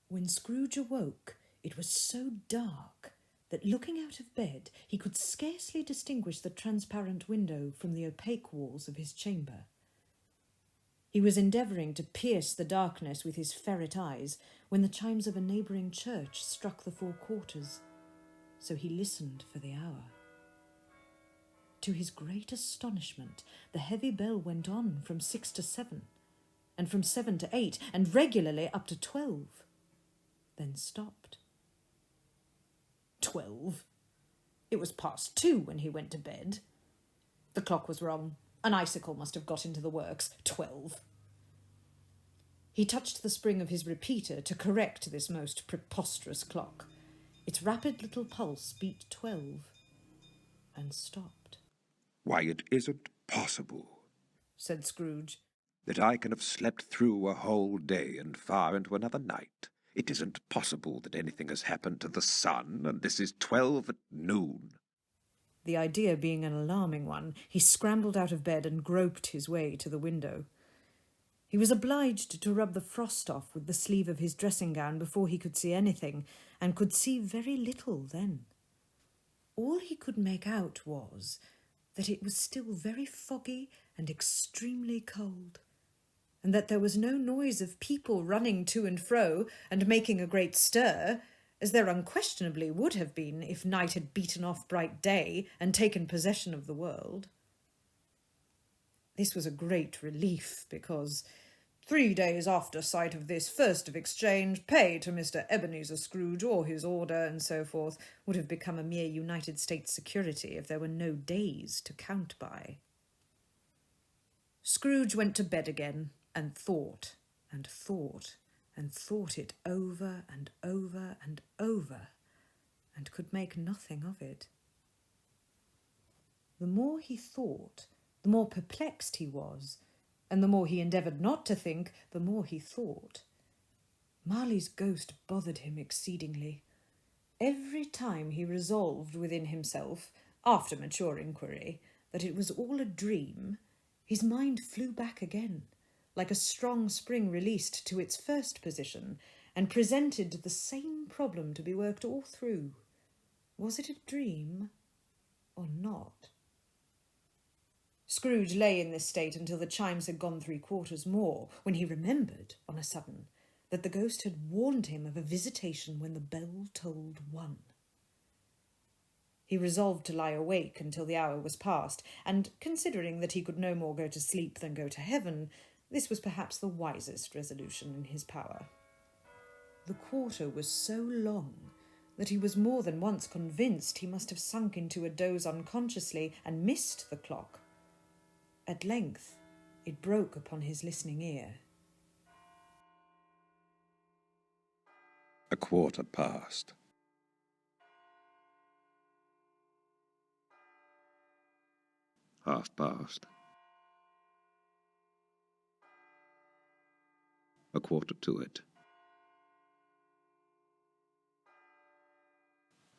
When Scrooge awoke, it was so dark that, looking out of bed, he could scarcely distinguish the transparent window from the opaque walls of his chamber. He was endeavouring to pierce the darkness with his ferret eyes when the chimes of a neighbouring church struck the 4 quarters, so he listened for the hour. To his great astonishment, the heavy bell went on from 6 to 7, and from 7 to 8, and regularly up to 12, then stopped. 12? It was past 2 when he went to bed. The clock was wrong. An icicle must have got into the works. 12. He touched the spring of his repeater to correct this most preposterous clock. Its rapid little pulse beat 12 and stopped. "Why, it isn't possible," said Scrooge, "that I can have slept through a whole day and far into another night. It isn't possible that anything has happened to the sun, and this is 12 at noon." The idea being an alarming one, he scrambled out of bed and groped his way to the window. He was obliged to rub the frost off with the sleeve of his dressing-gown before he could see anything, and could see very little then. All he could make out was that it was still very foggy and extremely cold, and that there was no noise of people running to and fro and making a great stir, as there unquestionably would have been if night had beaten off bright day and taken possession of the world. This was a great relief, because 3 days after sight of this first of exchange, pay to Mr. Ebenezer Scrooge or his order and so forth would have become a mere United States security if there were no days to count by. Scrooge went to bed again and thought and thought and thought it over and over and over, and could make nothing of it. The more he thought, the more perplexed he was, and the more he endeavoured not to think, the more he thought. Marley's ghost bothered him exceedingly. Every time he resolved within himself, after mature inquiry, that it was all a dream, his mind flew back again, like a strong spring released to its first position, and presented the same problem to be worked all through. Was it a dream or not? Scrooge lay in this state until the chimes had gone 3 quarters more, when he remembered, on a sudden, that the ghost had warned him of a visitation when the bell tolled 1. He resolved to lie awake until the hour was past, and, considering that he could no more go to sleep than go to heaven, this was perhaps the wisest resolution in his power. The quarter was so long that he was more than once convinced he must have sunk into a doze unconsciously and missed the clock. At length it broke upon his listening ear. A quarter past. Half past. A quarter to it.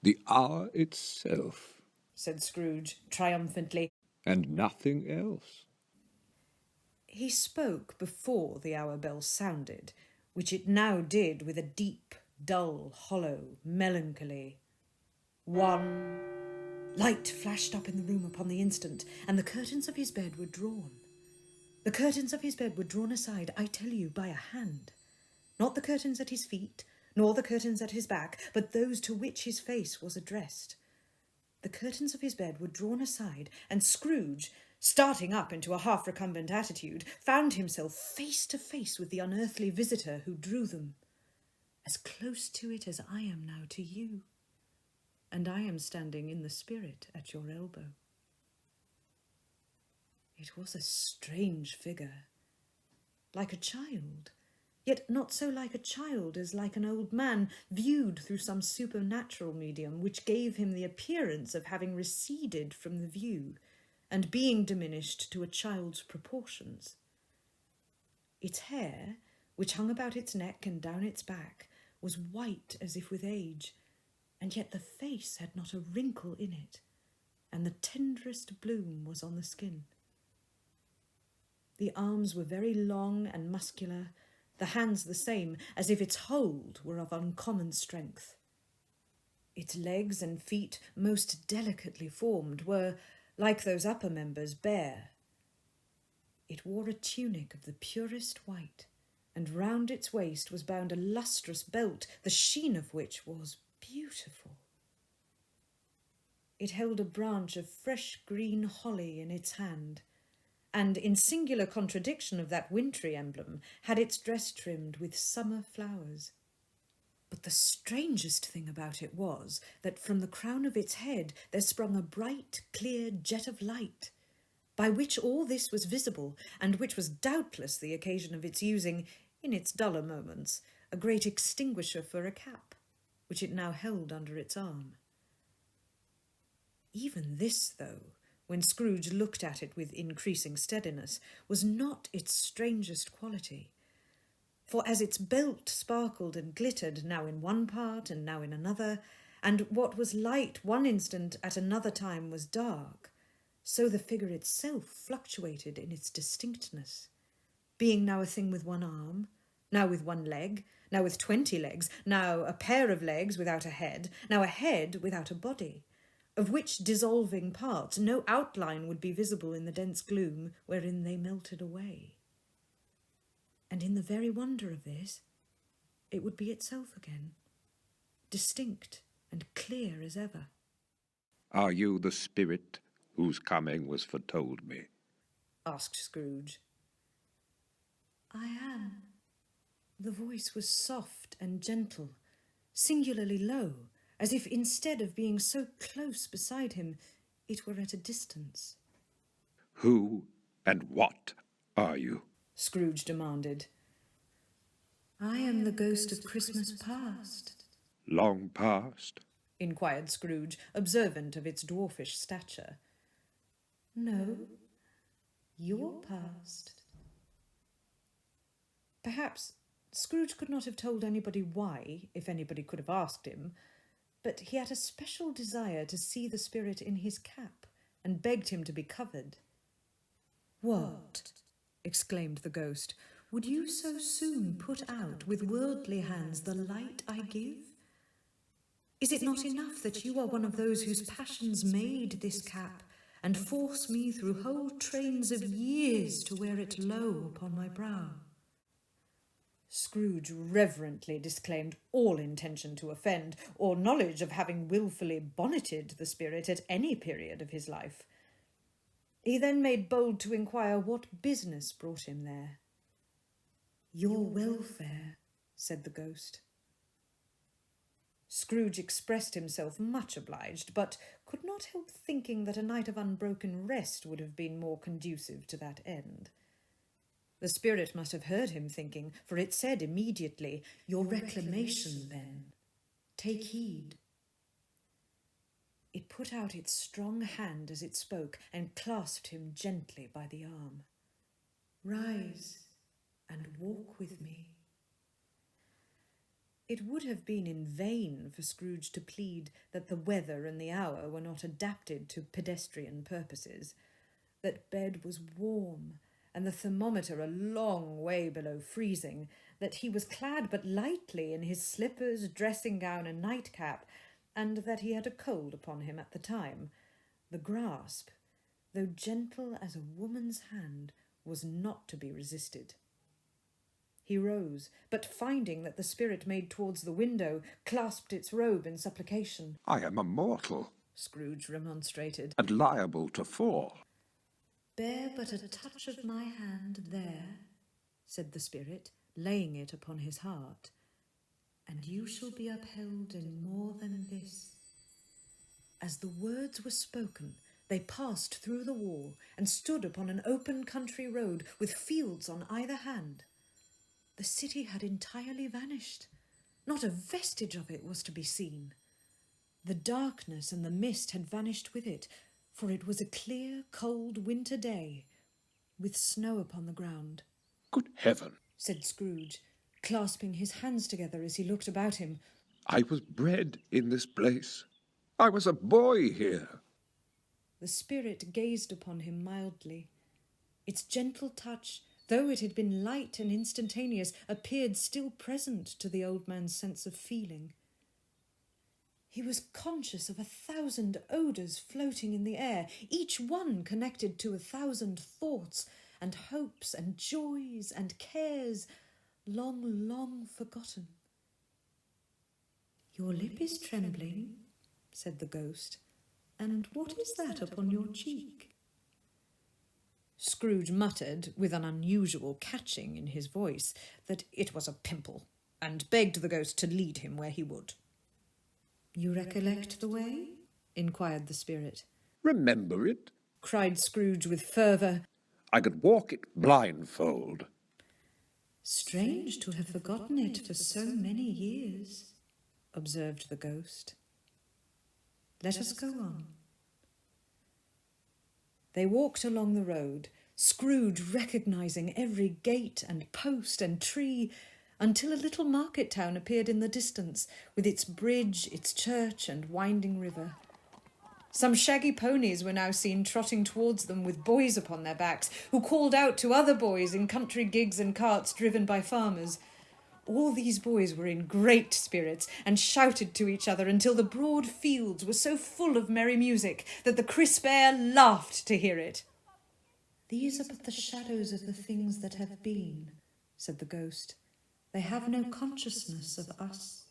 The hour itself, said Scrooge triumphantly. And nothing else. He spoke before the hour bell sounded, which it now did with a deep, dull, hollow melancholy. 1. Light flashed up in the room upon the instant, and the curtains of his bed were drawn. The curtains of his bed were drawn aside, I tell you, by a hand. Not the curtains at his feet, nor the curtains at his back, but those to which his face was addressed. The curtains of his bed were drawn aside, and Scrooge, starting up into a half-recumbent attitude, found himself face to face with the unearthly visitor who drew them, as close to it as I am now to you, and I am standing in the spirit at your elbow. It was a strange figure, like a child, yet not so like a child as like an old man viewed through some supernatural medium which gave him the appearance of having receded from the view and being diminished to a child's proportions. Its hair, which hung about its neck and down its back, was white as if with age, and yet the face had not a wrinkle in it, and the tenderest bloom was on the skin. The arms were very long and muscular, the hands the same, as if its hold were of uncommon strength. Its legs and feet, most delicately formed, were, like those upper members, bare. It wore a tunic of the purest white, and round its waist was bound a lustrous belt, the sheen of which was beautiful. It held a branch of fresh green holly in its hand, and, in singular contradiction of that wintry emblem, had its dress trimmed with summer flowers. But the strangest thing about it was that from the crown of its head there sprung a bright, clear jet of light, by which all this was visible, and which was doubtless the occasion of its using, in its duller moments, a great extinguisher for a cap, which it now held under its arm. Even this, though, when Scrooge looked at it with increasing steadiness, was not its strangest quality. For as its belt sparkled and glittered now in one part and now in another, and what was light one instant at another time was dark, so the figure itself fluctuated in its distinctness, being now a thing with one arm, now with one leg, now with 20 legs, now a pair of legs without a head, now a head without a body, of which dissolving parts no outline would be visible in the dense gloom wherein they melted away. And in the very wonder of this, it would be itself again, distinct and clear as ever. Are you the spirit whose coming was foretold me? Asked Scrooge. I am. The voice was soft and gentle, singularly low, as if instead of being so close beside him, it were at a distance. Who and what are you? Scrooge demanded. I am the ghost of Christmas past. Long past? Inquired Scrooge, observant of its dwarfish stature. No, your past. Perhaps Scrooge could not have told anybody why, if anybody could have asked him, but he had a special desire to see the spirit in his cap, and begged him to be covered. What? Exclaimed the ghost. Would you so soon put out with worldly hands the light I give? Is it not enough that you are one of those whose passions made this cap, and force me through whole trains of years to wear it low upon my brow? Scrooge reverently disclaimed all intention to offend, or knowledge of having wilfully bonneted the spirit at any period of his life. He then made bold to inquire what business brought him there. Your welfare, said the ghost. Scrooge expressed himself much obliged, but could not help thinking that a night of unbroken rest would have been more conducive to that end. The spirit must have heard him thinking, for it said immediately, Your reclamation, then. Take heed. It put out its strong hand as it spoke, and clasped him gently by the arm. Rise, and walk with me. It would have been in vain for Scrooge to plead that the weather and the hour were not adapted to pedestrian purposes, that bed was warm, and the thermometer a long way below freezing, that he was clad but lightly in his slippers, dressing-gown, and nightcap, and that he had a cold upon him at the time. The grasp, though gentle as a woman's hand, was not to be resisted. He rose, but finding that the spirit made towards the window, clasped its robe in supplication. I am a mortal, Scrooge remonstrated, and liable to fall. Bear but a touch of my hand there, said the spirit, laying it upon his heart, and you shall be upheld in more than this. As the words were spoken, they passed through the wall and stood upon an open country road with fields on either hand. The city had entirely vanished. Not a vestige of it was to be seen. The darkness and the mist had vanished with it, for it was a clear, cold winter day, with snow upon the ground. Good heaven, said Scrooge, clasping his hands together as he looked about him. I was bred in this place. I was a boy here. The spirit gazed upon him mildly. Its gentle touch though it had been light and instantaneous, appeared still present to the old man's sense of feeling. He was conscious of 1,000 odours floating in the air, each one connected to 1,000 thoughts and hopes and joys and cares long, long forgotten. "Your lip is trembling," said the ghost, "and what is that upon your cheek?" Scrooge muttered, with an unusual catching in his voice, that it was a pimple, and begged the ghost to lead him where he would. "You recollect the way?" inquired the spirit. Remember it? Cried Scrooge with fervour. I could walk it blindfold. "Strange to have forgotten it for so many years," observed the ghost. "Let us go on." They walked along the road, Scrooge recognising every gate and post and tree, until a little market town appeared in the distance, with its bridge, its church, and winding river. Some shaggy ponies were now seen trotting towards them with boys upon their backs, who called out to other boys in country gigs and carts driven by farmers. All these boys were in great spirits, and shouted to each other until the broad fields were so full of merry music that the crisp air laughed to hear it. "These are but the shadows of the things that have been," said the ghost. "They have no consciousness of us."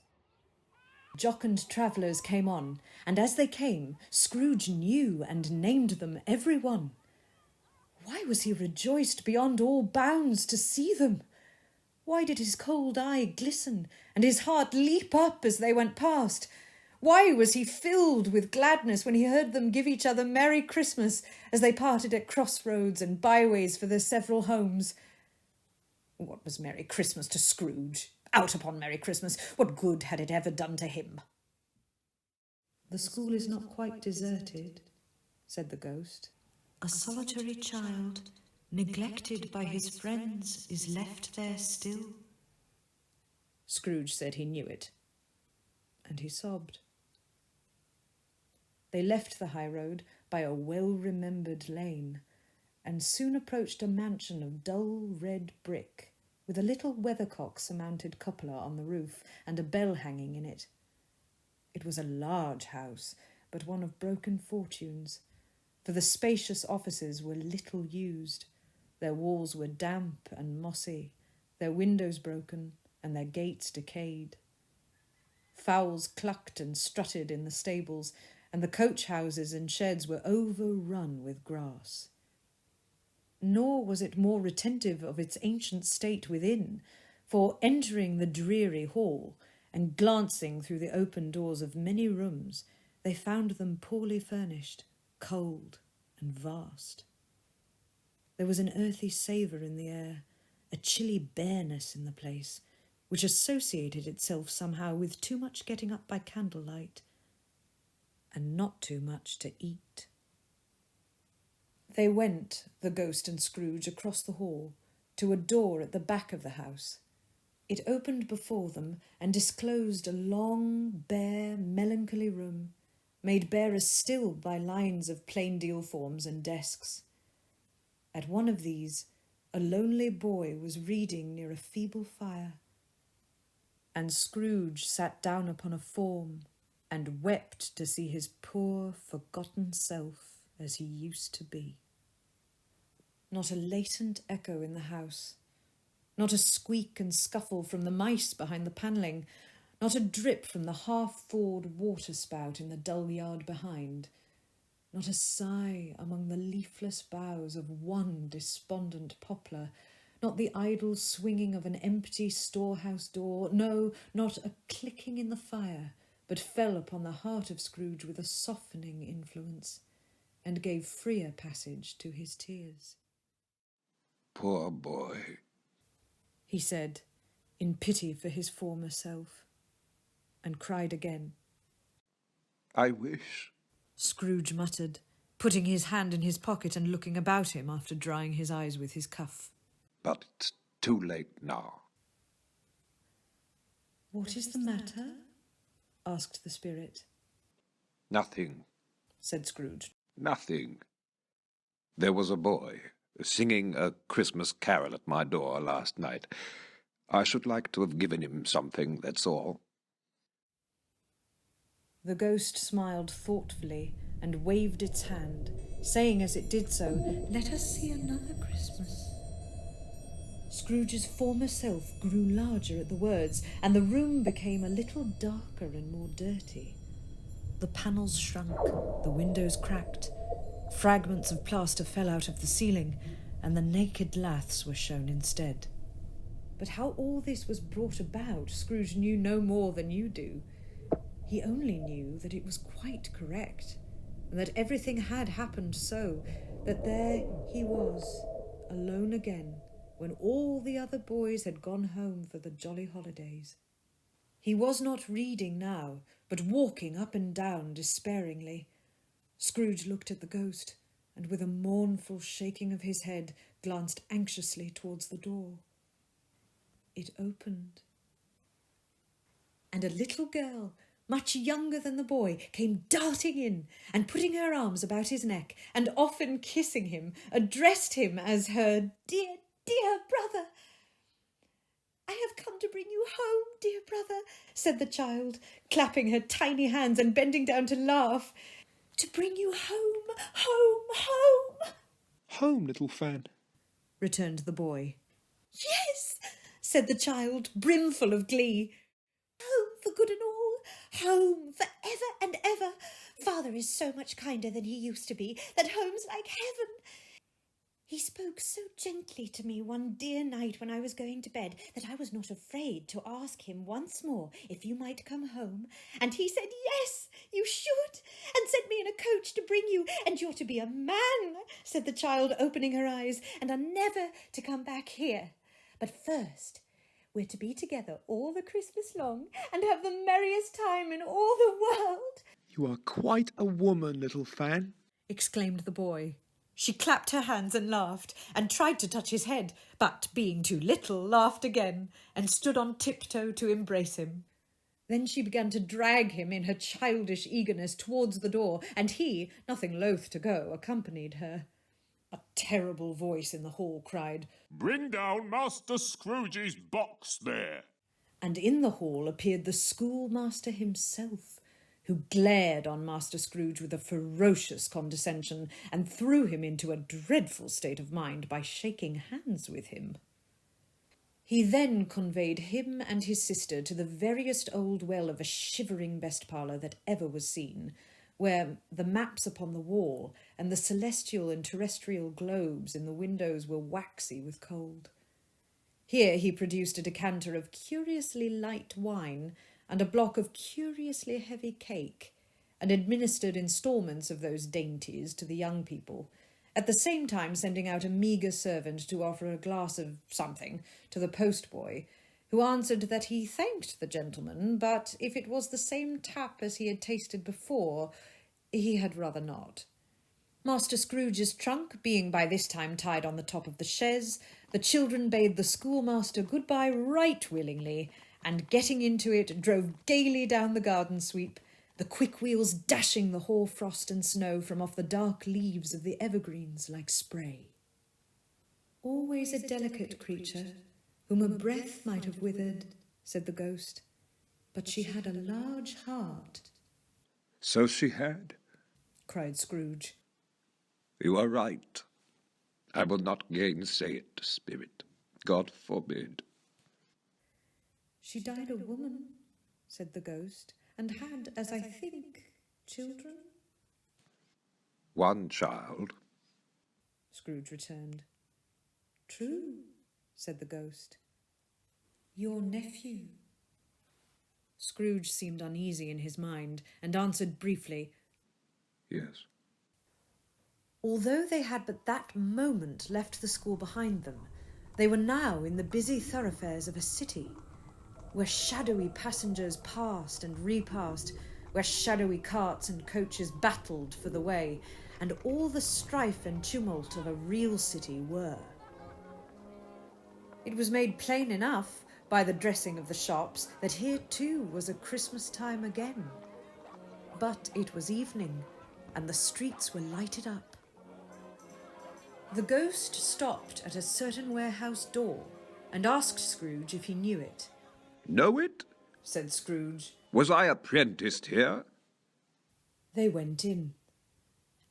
Jocund travellers came on, and as they came, Scrooge knew and named them every one. Why was he rejoiced beyond all bounds to see them? Why did his cold eye glisten and his heart leap up as they went past? Why was he filled with gladness when he heard them give each other Merry Christmas as they parted at crossroads and byways for their several homes? What was Merry Christmas to Scrooge? Out upon Merry Christmas! What good had it ever done to him? "The school is not quite deserted," said the ghost. "A solitary child, neglected by his friends, is left there still." Scrooge said he knew it, and he sobbed. They left the high road by a well-remembered lane, and soon approached a mansion of dull red brick, with a little weathercock-surmounted cupola on the roof and a bell hanging in it. It was a large house, but one of broken fortunes, for the spacious offices were little used. Their walls were damp and mossy, their windows broken, and their gates decayed. Fowls clucked and strutted in the stables, and the coach-houses and sheds were overrun with grass. Nor was it more retentive of its ancient state within, for entering the dreary hall and glancing through the open doors of many rooms, they found them poorly furnished, cold and vast. There was an earthy savour in the air, a chilly bareness in the place, which associated itself somehow with too much getting up by candlelight, and not too much to eat. They went, the ghost and Scrooge, across the hall, to a door at the back of the house. It opened before them and disclosed a long, bare, melancholy room, made barer still by lines of plain deal forms and desks. At one of these, a lonely boy was reading near a feeble fire, and Scrooge sat down upon a form and wept to see his poor, forgotten self as he used to be. Not a latent echo in the house, not a squeak and scuffle from the mice behind the panelling, not a drip from the half-thawed water-spout in the dull yard behind, not a sigh among the leafless boughs of one despondent poplar, not the idle swinging of an empty storehouse door, no, not a clicking in the fire, but fell upon the heart of Scrooge with a softening influence, and gave freer passage to his tears. Poor boy, he said, in pity for his former self, and cried again. I wish. Scrooge muttered, putting his hand in his pocket and looking about him after drying his eyes with his cuff. But it's too late now. What is the matter? Asked the spirit. Nothing, said Scrooge. nothing. There was a boy, singing a Christmas carol at my door last night. I should like to have given him something, that's all." The ghost smiled thoughtfully and waved its hand, saying as it did so, "Let us see another Christmas." Scrooge's former self grew larger at the words, and the room became a little darker and more dirty. The panels shrunk, the windows cracked, fragments of plaster fell out of the ceiling, and the naked laths were shown instead. But how all this was brought about, Scrooge knew no more than you do. He only knew that it was quite correct, and that everything had happened so, that there he was, alone again, when all the other boys had gone home for the jolly holidays. He was not reading now, but walking up and down despairingly. Scrooge looked at the ghost, and with a mournful shaking of his head, glanced anxiously towards the door. It opened, and a little girl, much younger than the boy, came darting in, and putting her arms about his neck, and often kissing him, addressed him as her dear, dear brother. "I have come to bring you home, dear brother," said the child, clapping her tiny hands and bending down to laugh. "To bring you home, home, home." "Home, little Fan," returned the boy. "Yes," said the child, brimful of glee. "Home for good and all, home for ever and ever. Father is so much kinder than he used to be, that home's like heaven. He spoke so gently to me one dear night when I was going to bed that I was not afraid to ask him once more if you might come home. And he said, 'Yes, you should,' and sent me in a coach to bring you. And you're to be a man," said the child, opening her eyes, "and are never to come back here. But first, we're to be together all the Christmas long and have the merriest time in all the world." "You are quite a woman, little Fan," exclaimed the boy. She clapped her hands and laughed, and tried to touch his head, but, being too little, laughed again, and stood on tiptoe to embrace him. Then she began to drag him in her childish eagerness towards the door, and he, nothing loath to go, accompanied her. A terrible voice in the hall cried, "Bring down Master Scrooge's box there." And in the hall appeared the schoolmaster himself, who glared on Master Scrooge with a ferocious condescension, and threw him into a dreadful state of mind by shaking hands with him. He then conveyed him and his sister to the veriest old well of a shivering best parlour that ever was seen, where the maps upon the wall and the celestial and terrestrial globes in the windows were waxy with cold. Here he produced a decanter of curiously light wine and a block of curiously heavy cake, and administered instalments of those dainties to the young people, at the same time sending out a meagre servant to offer a glass of something to the postboy, who answered that he thanked the gentleman, but if it was the same tap as he had tasted before, he had rather not. Master Scrooge's trunk being by this time tied on the top of the chaise, the children bade the schoolmaster good-bye right willingly, and getting into it drove gaily down the garden sweep, the quick wheels dashing the hoar frost and snow from off the dark leaves of the evergreens like spray. "Always a delicate creature, whom a breath might have withered," said the ghost, "but she had a large heart." "So she had," cried Scrooge. "You are right. I will not gainsay it, spirit. God forbid." "She died a woman," said the ghost, "and had, as I think, children?" "One child." Scrooge returned. "True," said the ghost. "Your nephew." Scrooge seemed uneasy in his mind, and answered briefly, "Yes." Although they had but that moment left the school behind them, they were now in the busy thoroughfares of a city, where shadowy passengers passed and repassed, where shadowy carts and coaches battled for the way, and all the strife and tumult of a real city were. It was made plain enough by the dressing of the shops that here too was a Christmas time again. But it was evening, and the streets were lighted up. The ghost stopped at a certain warehouse door and asked Scrooge if he knew it. Know it? Said Scrooge. Was I apprenticed here? They went in.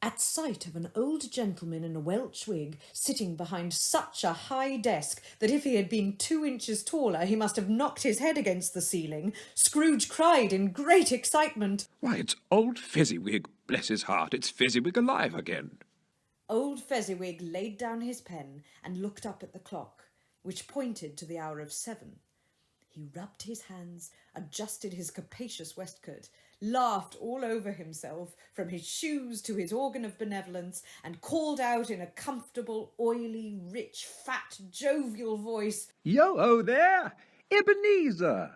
At sight of an old gentleman in a Welsh wig sitting behind such a high desk that if he had been 2 inches taller he must have knocked his head against the ceiling, Scrooge cried in great excitement, Why, it's old Fezziwig, bless his heart, it's Fezziwig alive again. Old Fezziwig laid down his pen and looked up at the clock, which pointed to the hour of 7. He rubbed his hands, adjusted his capacious waistcoat, laughed all over himself, from his shoes to his organ of benevolence, and called out in a comfortable, oily, rich, fat, jovial voice, Yo-ho there! Ebenezer!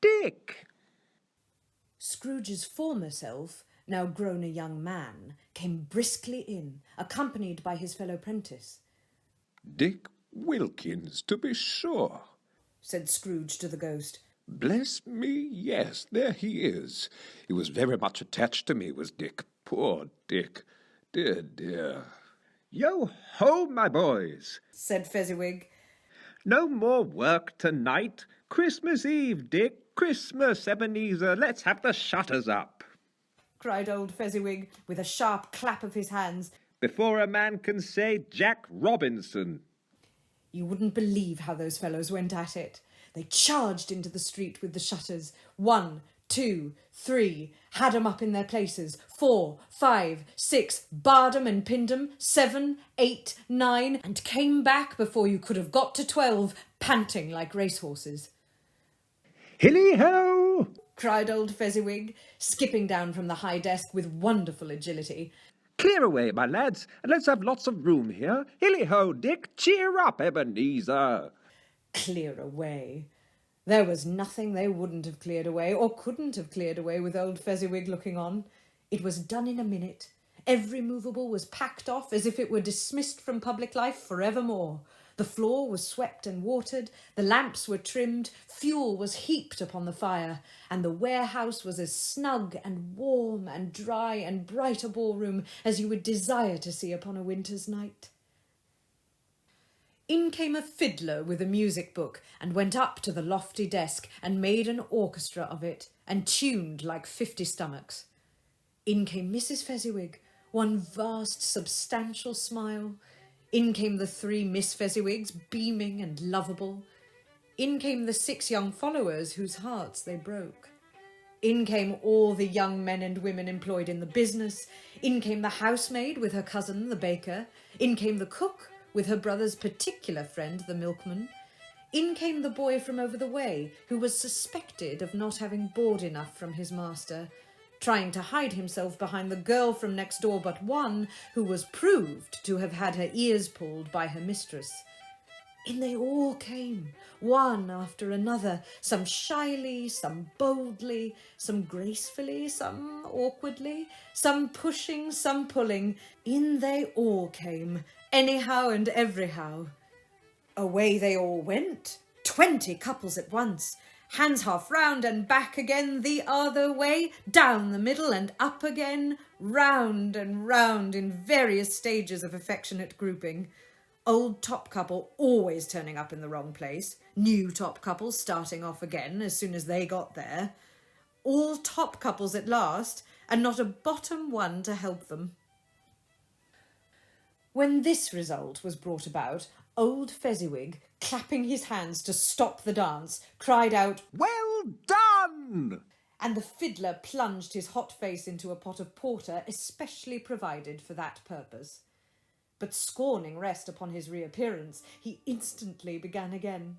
Dick! Scrooge's former self, now grown a young man, came briskly in, accompanied by his fellow prentice. Dick Wilkins, to be sure. Said Scrooge to the ghost. Bless me, yes, there he is. He was very much attached to me, was Dick. Poor Dick. Dear, dear. Yo-ho, my boys. Said Fezziwig. No more work tonight. Christmas Eve, Dick. Christmas, Ebenezer. Let's have the shutters up. Cried old Fezziwig, with a sharp clap of his hands. Before a man can say Jack Robinson. You wouldn't believe how those fellows went at it. They charged into the street with the shutters. 1, 2, 3, had 'em up in their places. 4, 5, 6, barred 'em and pinned 'em. 7, 8, 9, and came back before you could have got to 12, panting like racehorses. Hilly-ho! Cried old Fezziwig, skipping down from the high desk with wonderful agility. Clear away, my lads, and let's have lots of room here. Hilly-ho, Dick. Cheer up, Ebenezer. Clear away. There was nothing they wouldn't have cleared away, or couldn't have cleared away with old Fezziwig looking on. It was done in a minute. Every movable was packed off as if it were dismissed from public life forevermore. The floor was swept and watered, the lamps were trimmed, fuel was heaped upon the fire, and the warehouse was as snug and warm and dry and bright a ballroom as you would desire to see upon a winter's night. In came a fiddler with a music book and went up to the lofty desk and made an orchestra of it and tuned like 50 stomachs. In came Mrs. Fezziwig, one vast substantial smile. In came the 3 Miss Fezziwigs, beaming and lovable. In came the 6 young followers whose hearts they broke. In came all the young men and women employed in the business. In came the housemaid with her cousin, the baker. In came the cook with her brother's particular friend, the milkman. In came the boy from over the way, who was suspected of not having board enough from his master, trying to hide himself behind the girl from next door but one, who was proved to have had her ears pulled by her mistress. In they all came, one after another, some shyly, some boldly, some gracefully, some awkwardly, some pushing, some pulling. In they all came, anyhow and everyhow. Away they all went, 20 couples at once, hands half round and back again the other way, down the middle and up again, round and round in various stages of affectionate grouping. Old top couple always turning up in the wrong place, new top couples starting off again as soon as they got there. All top couples at last, and not a bottom one to help them. When this result was brought about, old Fezziwig, clapping his hands to stop the dance, cried out, Well done! And the fiddler plunged his hot face into a pot of porter especially provided for that purpose. But scorning rest upon his reappearance, he instantly began again,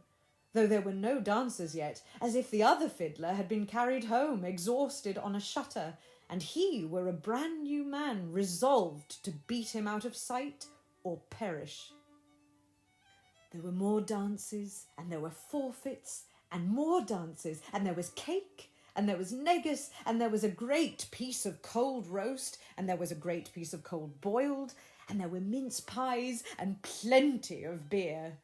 though there were no dancers yet, as if the other fiddler had been carried home exhausted on a shutter, and he were a brand new man resolved to beat him out of sight or perish. There were more dances, and there were forfeits, and more dances, and there was cake, and there was negus, and there was a great piece of cold roast, and there was a great piece of cold boiled, and there were mince pies, and plenty of beer.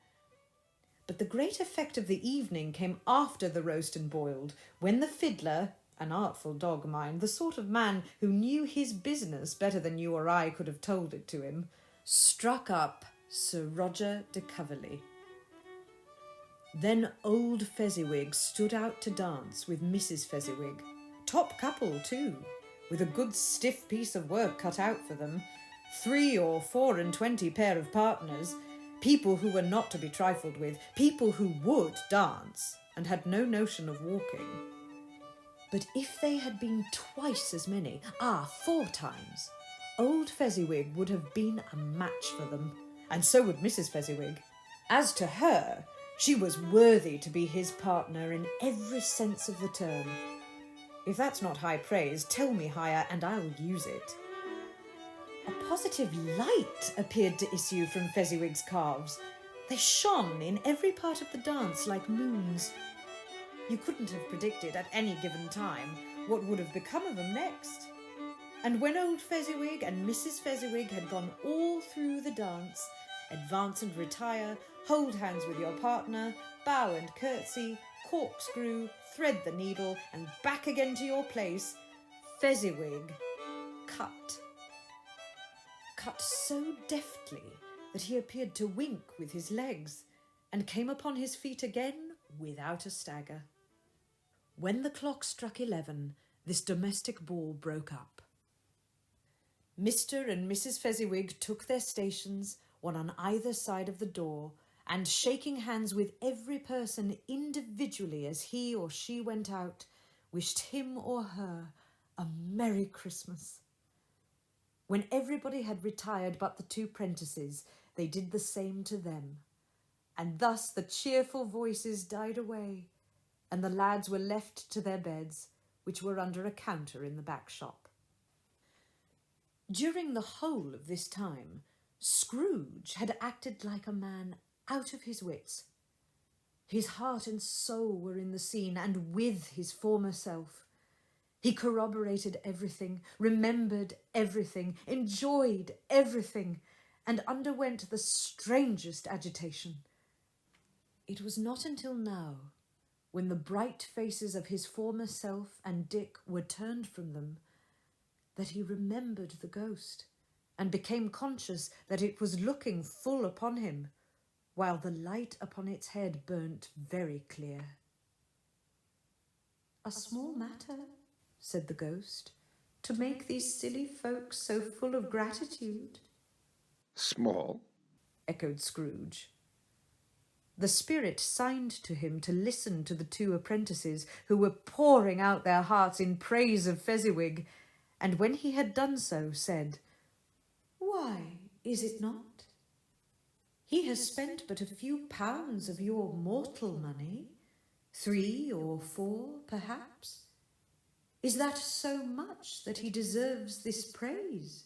But the great effect of the evening came after the roast and boiled, when the fiddler, an artful dog, mind, the sort of man who knew his business better than you or I could have told it to him, struck up Sir Roger de Coverley. Then old Fezziwig stood out to dance with Mrs. Fezziwig. Top couple, too, with a good stiff piece of work cut out for them. 3 or 24 pair of partners, people who were not to be trifled with, people who would dance and had no notion of walking. But if they had been twice as many, 4 times, old Fezziwig would have been a match for them, and so would Mrs. Fezziwig. As to her, she was worthy to be his partner in every sense of the term. If that's not high praise, tell me higher and I'll use it. A positive light appeared to issue from Fezziwig's calves. They shone in every part of the dance like moons. You couldn't have predicted at any given time what would have become of them next. And when old Fezziwig and Mrs. Fezziwig had gone all through the dance, advance and retire, hold hands with your partner, bow and curtsy, corkscrew, thread the needle, and back again to your place, Fezziwig cut. Cut so deftly that he appeared to wink with his legs, and came upon his feet again without a stagger. When the clock struck 11, this domestic ball broke up. Mr. and Mrs. Fezziwig took their stations, one on either side of the door, and shaking hands with every person individually as he or she went out, wished him or her a Merry Christmas. When everybody had retired but the 2 prentices, they did the same to them, and thus the cheerful voices died away, and the lads were left to their beds, which were under a counter in the back shop. During the whole of this time, Scrooge had acted like a man out of his wits. His heart and soul were in the scene and with his former self. He corroborated everything, remembered everything, enjoyed everything, and underwent the strangest agitation. It was not until now, when the bright faces of his former self and Dick were turned from them, that he remembered the ghost, and became conscious that it was looking full upon him, while the light upon its head burnt very clear. "A small matter," said the ghost, "to make these silly folks so full of gratitude." Small? Echoed Scrooge. The spirit signed to him to listen to the 2 apprentices who were pouring out their hearts in praise of Fezziwig, and when he had done so, said, "Why, is it not? He has spent but a few pounds of your mortal money, 3 or 4, perhaps. Is that so much that he deserves this praise?"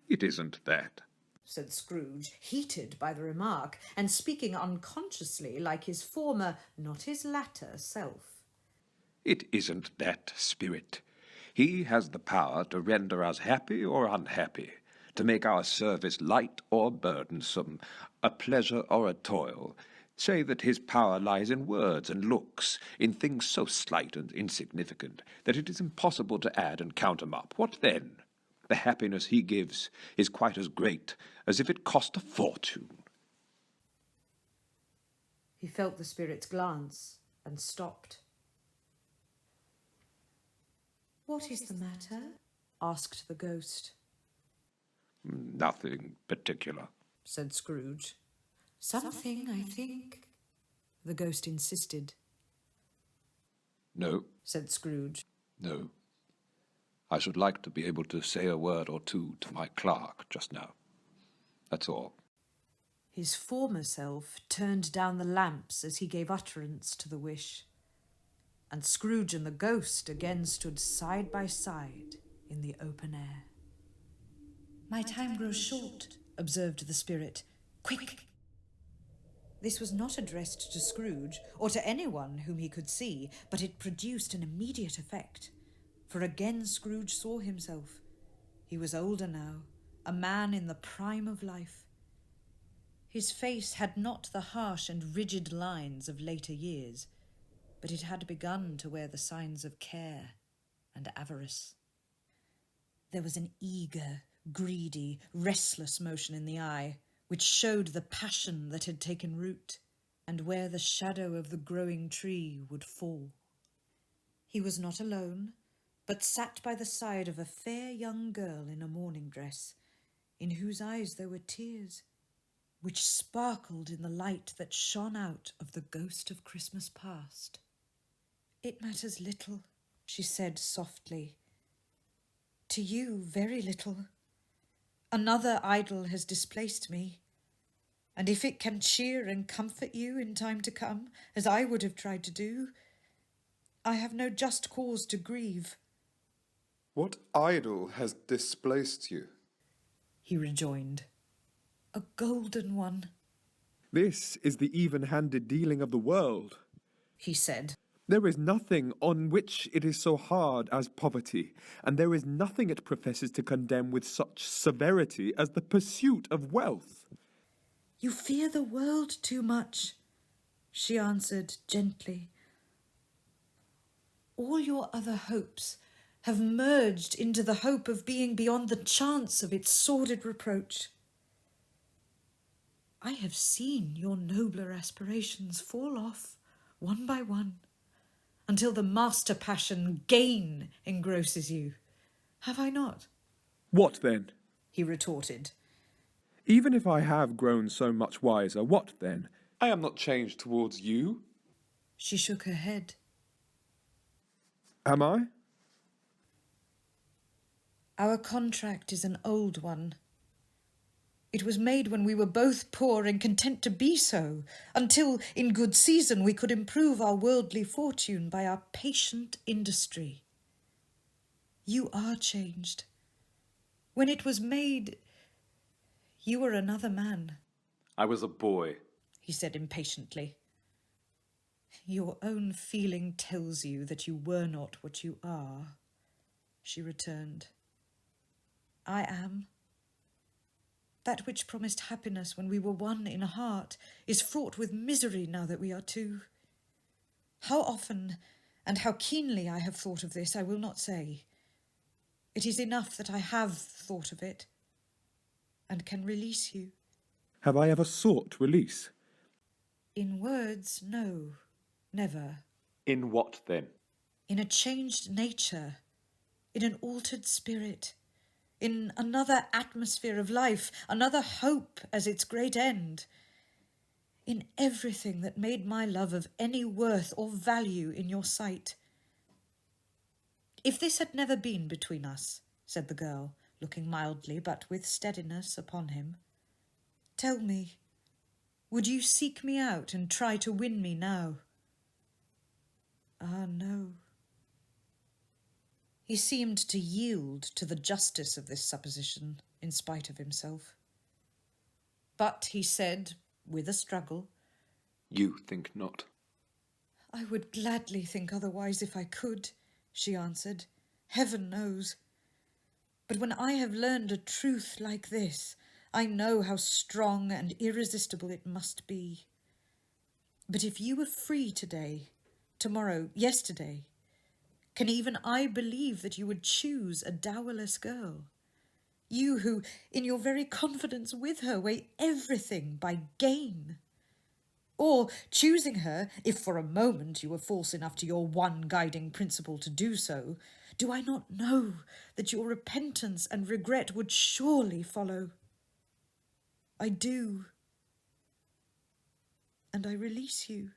It isn't that, said Scrooge, heated by the remark, and speaking unconsciously like his former, not his latter, self. It isn't that, Spirit. He has the power to render us happy or unhappy, to make our service light or burdensome, a pleasure or a toil. Say that his power lies in words and looks, in things so slight and insignificant that it is impossible to add and count 'em up. What then? The happiness he gives is quite as great as if it cost a fortune. He felt the spirit's glance and stopped. "What is the matter?" asked the ghost. Nothing particular, said Scrooge. "Something, I think," the ghost insisted. No, said Scrooge. no. I should like to be able to say a word or two to my clerk just now. That's all. His former self turned down the lamps as he gave utterance to the wish, and Scrooge and the ghost again stood side by side in the open air. "My time grows short," observed the spirit. "Quick!" This was not addressed to Scrooge, or to anyone whom he could see, but it produced an immediate effect. For again Scrooge saw himself. He was older now, a man in the prime of life. His face had not the harsh and rigid lines of later years, but it had begun to wear the signs of care and avarice. There was an eager, greedy, restless motion in the eye, which showed the passion that had taken root, and where the shadow of the growing tree would fall. He was not alone, but sat by the side of a fair young girl in a morning dress, in whose eyes there were tears, which sparkled in the light that shone out of the ghost of Christmas past. "It matters little," she said softly. "To you, very little. Another idol has displaced me, and if it can cheer and comfort you in time to come, as I would have tried to do, I have no just cause to grieve." "What idol has displaced you?" he rejoined. "A golden one," This is the even-handed dealing of the world, he said. There is nothing on which it is so hard as poverty, and there is nothing it professes to condemn with such severity as the pursuit of wealth. "You fear the world too much," she answered gently. "All your other hopes have merged into the hope of being beyond the chance of its sordid reproach. I have seen your nobler aspirations fall off, one by one, until the master passion, gain, engrosses you. Have I not?" What then? he retorted. Even if I have grown so much wiser, what then? "I am not changed towards you." She shook her head. Am I? "Our contract is an old one. It was made when we were both poor and content to be so, until in good season we could improve our worldly fortune by our patient industry. You are changed. When it was made, you were another man," "I was a boy." he said impatiently. "Your own feeling tells you that you were not what you are," she returned. "I am. That which promised happiness when we were one in heart is fraught with misery now that we are two. How often and how keenly I have thought of this, I will not say. It is enough that I have thought of it and can release you." Have I ever sought release? "In words, no, never. "In what, then?" In a changed nature, in an altered spirit, in another atmosphere of life, another hope as its great end, in everything that made my love of any worth or value in your sight." "If this had never been between us," said the girl, looking mildly but with steadiness upon him, "tell me, would you seek me out and try to win me now?" "Ah, no." He seemed to yield to the justice of this supposition, in spite of himself. But he said, with a struggle, "You think not." "I would gladly think otherwise if I could," she answered. "Heaven knows. But when I have learned a truth like this, I know how strong and irresistible it must be. But if you were free today, tomorrow, yesterday, can even I believe that you would choose a dowerless girl? You who, in your very confidence with her, weigh everything by gain. Or, choosing her, if for a moment you were false enough to your one guiding principle to do so, do I not know that your repentance and regret would surely follow? I do. And I release you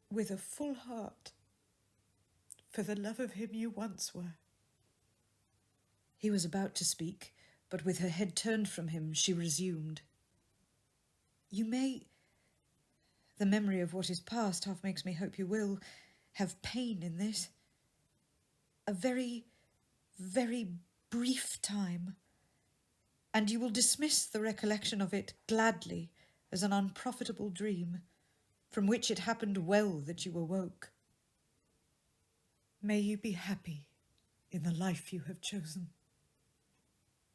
with a full heart for the love of him you once were." He was about to speak, but with her head turned from him, she resumed. "You may, the memory of what is past half makes me hope you will, have pain in this. A very, very brief time, and you will dismiss the recollection of it gladly as an unprofitable dream, from which it happened well that you awoke. May you be happy in the life you have chosen."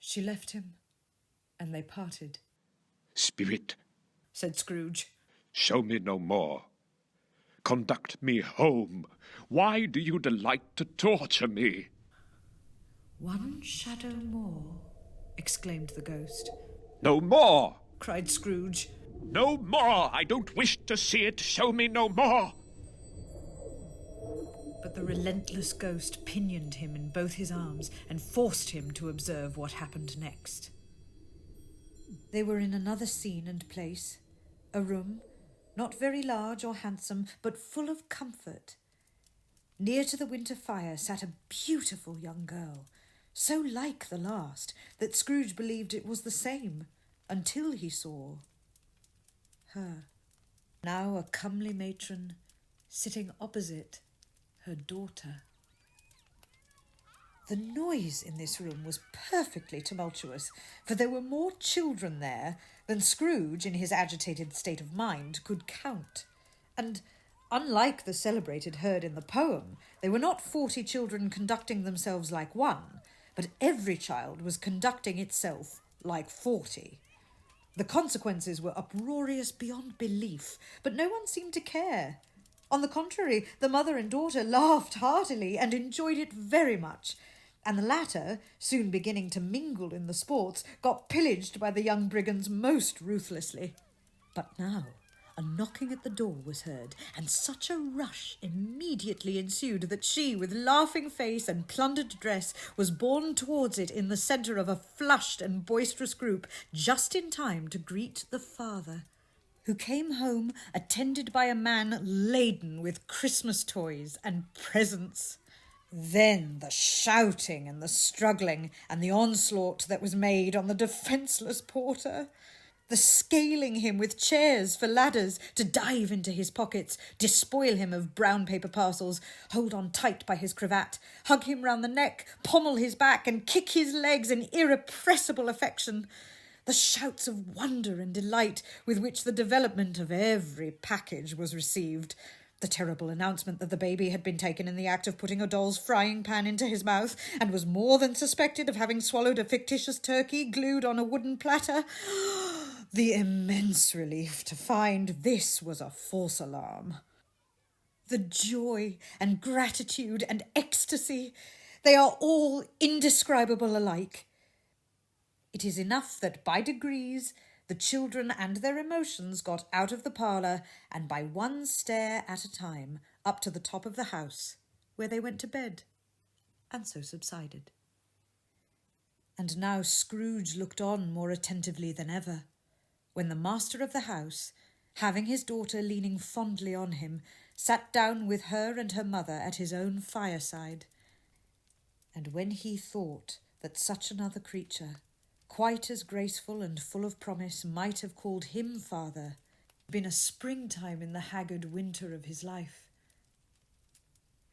She left him, and they parted. Spirit, Said Scrooge. show me no more. Conduct me home. Why do you delight to torture me? "One shadow more," exclaimed the ghost. No more! cried Scrooge. No more! I don't wish to see it. Show me no more! But the relentless ghost pinioned him in both his arms and forced him to observe what happened next. They were in another scene and place, a room, not very large or handsome, but full of comfort. Near to the winter fire sat a beautiful young girl, so like the last that Scrooge believed it was the same, until he saw her. Now a comely matron, sitting opposite her daughter. The noise in this room was perfectly tumultuous, for there were more children there than Scrooge, in his agitated state of mind, could count. And, unlike the celebrated herd in the poem, they were not 40 children conducting themselves like one, but every child was conducting itself like 40. The consequences were uproarious beyond belief, but no one seemed to care. On the contrary, the mother and daughter laughed heartily and enjoyed it very much, and the latter, soon beginning to mingle in the sports, got pillaged by the young brigands most ruthlessly. But now a knocking at the door was heard, and such a rush immediately ensued that she, with laughing face and plundered dress, was borne towards it in the centre of a flushed and boisterous group, just in time to greet the father, who came home attended by a man laden with Christmas toys and presents. Then the shouting and the struggling and the onslaught that was made on the defenceless porter, the scaling him with chairs for ladders to dive into his pockets, despoil him of brown paper parcels, hold on tight by his cravat, hug him round the neck, pommel his back and kick his legs in irrepressible affection, the shouts of wonder and delight with which the development of every package was received, the terrible announcement that the baby had been taken in the act of putting a doll's frying pan into his mouth and was more than suspected of having swallowed a fictitious turkey glued on a wooden platter. The immense relief to find this was a false alarm. The joy and gratitude and ecstasy, they are all indescribable alike. It is enough that by degrees the children and their emotions got out of the parlour, and by one stair at a time up to the top of the house, where they went to bed, and so subsided. And now Scrooge looked on more attentively than ever, when the master of the house, having his daughter leaning fondly on him, sat down with her and her mother at his own fireside. And when he thought that such another creature, quite as graceful and full of promise, might have called him father, been a springtime in the haggard winter of his life,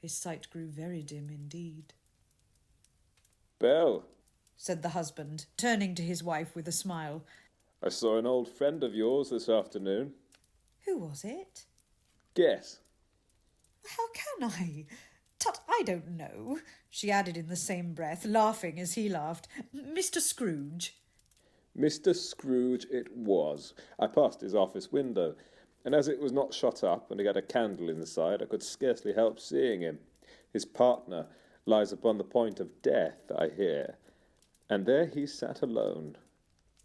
his sight grew very dim indeed. Belle, said the husband, turning to his wife with a smile. I saw an old friend of yours this afternoon. Who was it? Guess. How can I? Tut, I don't know, she added in the same breath, laughing as he laughed. Mr. Scrooge. Mr. Scrooge it was. I passed his office window, and as it was not shut up and he had a candle inside, I could scarcely help seeing him. His partner lies upon the point of death, I hear, and there he sat alone.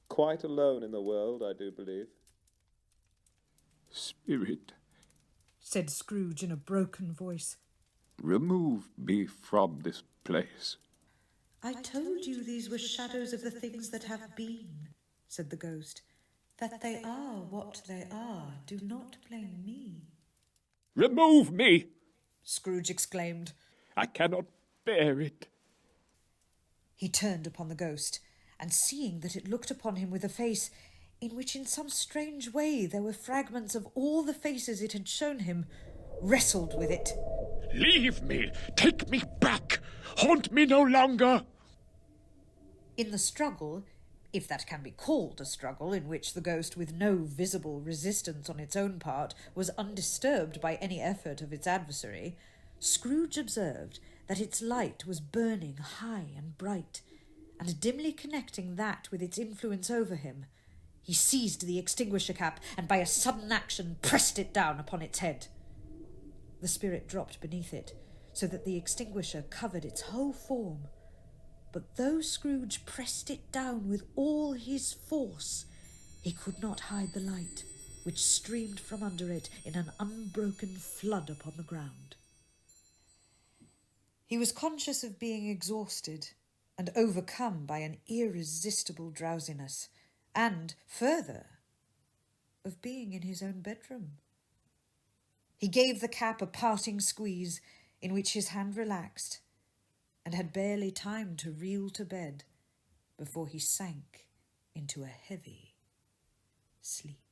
Quite alone in the world, I do believe. Spirit, said Scrooge in a broken voice. remove me from this place. I told you these were shadows of the things that have been, said the ghost. That they are what they are. Do not blame me. Remove me! Scrooge exclaimed. I cannot bear it. He turned upon the ghost, and seeing that it looked upon him with a face in which in some strange way there were fragments of all the faces it had shown him, wrestled with it. Leave me! Take me back! Haunt me no longer! In the struggle, if that can be called a struggle in which the ghost, with no visible resistance on its own part, was undisturbed by any effort of its adversary, Scrooge observed that its light was burning high and bright, and dimly connecting that with its influence over him, he seized the extinguisher cap and by a sudden action pressed it down upon its head. The spirit dropped beneath it, so that the extinguisher covered its whole form, but though Scrooge pressed it down with all his force, he could not hide the light, which streamed from under it in an unbroken flood upon the ground. He was conscious of being exhausted and overcome by an irresistible drowsiness, and, further, of being in his own bedroom. He gave the cap a parting squeeze, in which his hand relaxed, and had barely time to reel to bed before he sank into a heavy sleep.